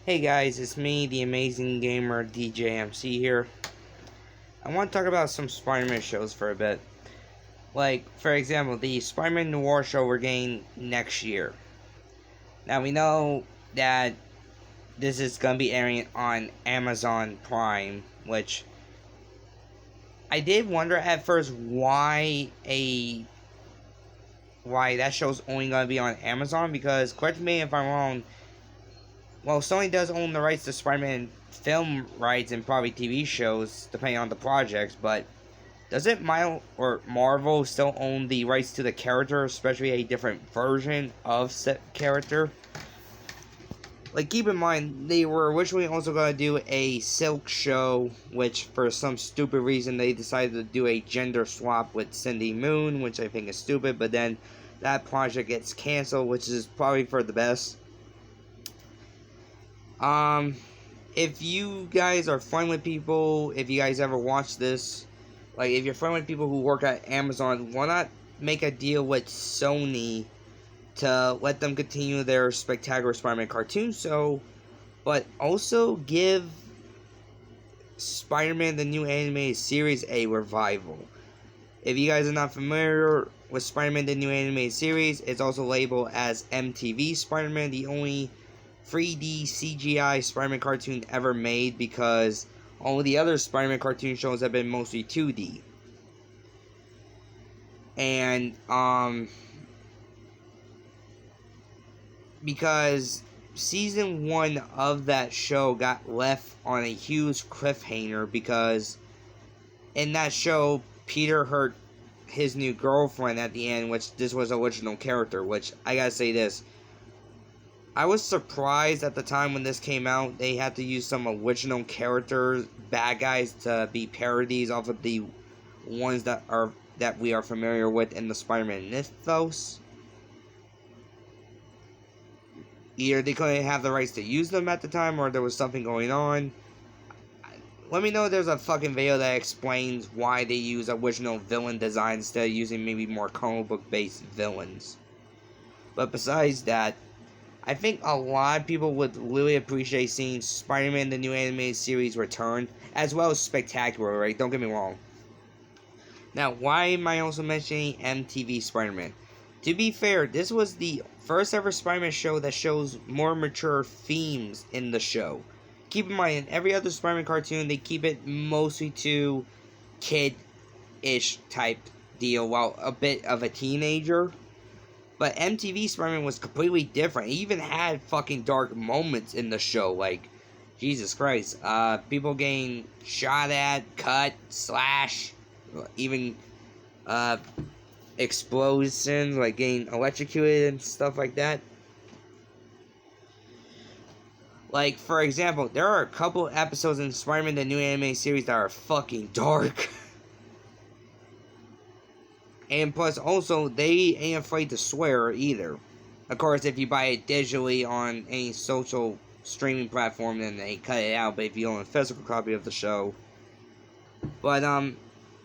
Hey guys, it's me, the amazing gamer DJMC here. I want to talk about some Spider-Man shows for a bit. Like, for example, the Spider-Man Noir show we're getting next year. Now, we know that this is going to be airing on Amazon Prime, which I did wonder at first why that show's only going to be on Amazon, because, correct me if I'm wrong, well, Sony does own the rights to Spider-Man film rights and probably TV shows, depending on the projects, but doesn't Marvel still own the rights to the character, especially a different version of said character? Like, keep in mind, they were originally also going to do a Silk show, which for some stupid reason they decided to do a gender swap with Cindy Moon, which I think is stupid, but then that project gets canceled, which is probably for the best. If you guys are friendly with people, if you guys ever watch this, like, if you're friendly with people who work at Amazon, why not make a deal with Sony to let them continue their Spectacular Spider-Man cartoon show, but also give Spider-Man the new animated series a revival. If you guys are not familiar with Spider-Man the new animated series, it's also labeled as MTV Spider-Man, the only 3D CGI Spider-Man cartoon ever made, because all the other Spider-Man cartoon shows have been mostly 2D. And, because season 1 of that show got left on a huge cliffhanger, because in that show, Peter hurt his new girlfriend at the end, which this was original character, which, I gotta say this, I was surprised at the time when this came out, they had to use some original characters, bad guys, to be parodies off of the ones that we are familiar with in the Spider-Man mythos. Either they couldn't have the rights to use them at the time, or there was something going on. Let me know if there's a fucking video that explains why they use original villain designs instead of using maybe more comic book based villains. But besides that, I think a lot of people would really appreciate seeing Spider-Man the new animated series return, as well as Spectacular, right? Don't get me wrong. Now, why am I also mentioning MTV Spider-Man? To be fair, this was the first ever Spider-Man show that shows more mature themes in the show. Keep in mind, in every other Spider-Man cartoon, they keep it mostly to kid-ish type deal, while a bit of a teenager. But MTV Spider-Man was completely different. It even had fucking dark moments in the show, like, Jesus Christ, people getting shot at, cut, slash, even, explosions, like getting electrocuted and stuff like that. Like, for example, there are a couple episodes in Spider-Man the new anime series that are fucking dark. And plus, also, they ain't afraid to swear either. Of course, if you buy it digitally on any social streaming platform, then they cut it out. But if you own a physical copy of the show. But,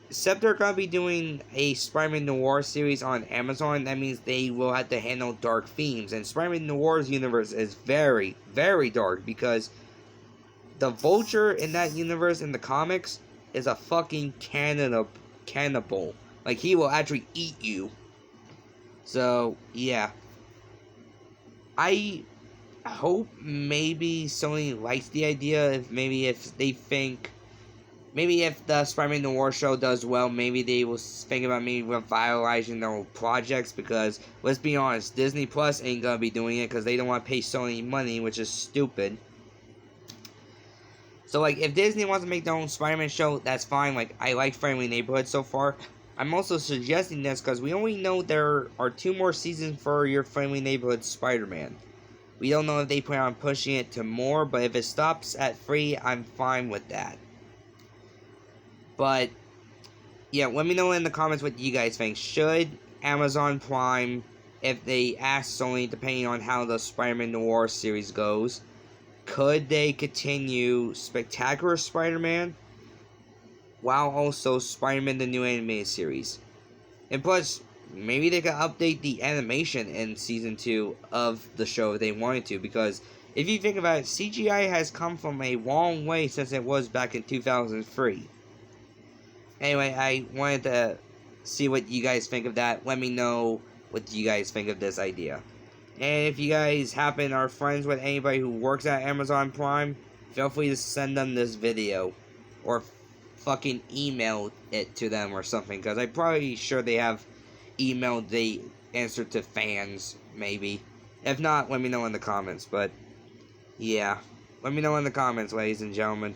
except they're going to be doing a Spider-Man Noir series on Amazon, that means they will have to handle dark themes. And Spider-Man Noir's universe is very, very dark, because the Vulture in that universe in the comics is a fucking cannibal. Like, he will actually eat you. So, yeah. I hope maybe Sony likes the idea. If they think, maybe if the Spider-Man Noir show does well, maybe they will think about maybe revitalizing their old projects. Because, let's be honest, Disney Plus ain't gonna be doing it, because they don't want to pay Sony money, which is stupid. So, like, if Disney wants to make their own Spider-Man show, that's fine. Like, I like Friendly Neighborhood so far. I'm also suggesting this because we only know there are 2 more seasons for your Friendly Neighborhood Spider-Man. We don't know if they plan on pushing it to more, but if it stops at 3, I'm fine with that. But, yeah, let me know in the comments what you guys think. Should Amazon Prime, if they ask Sony, depending on how the Spider-Man Noir series goes, could they continue Spectacular Spider-Man while also Spider-Man the new animated series? And plus, maybe they could update the animation in season 2 of the show if they wanted to, because If you think about it, CGI has come from a long way since it was back in 2003. Anyway, I wanted to see what you guys think of that. Let me know what you guys think of this idea. And if you guys happen are friends with anybody who works at Amazon Prime, feel free to send them this video. Or fucking email it to them or something. Because I'm probably sure they have emailed the answer to fans, maybe. If not, let me know in the comments. But, yeah. Let me know in the comments, ladies and gentlemen.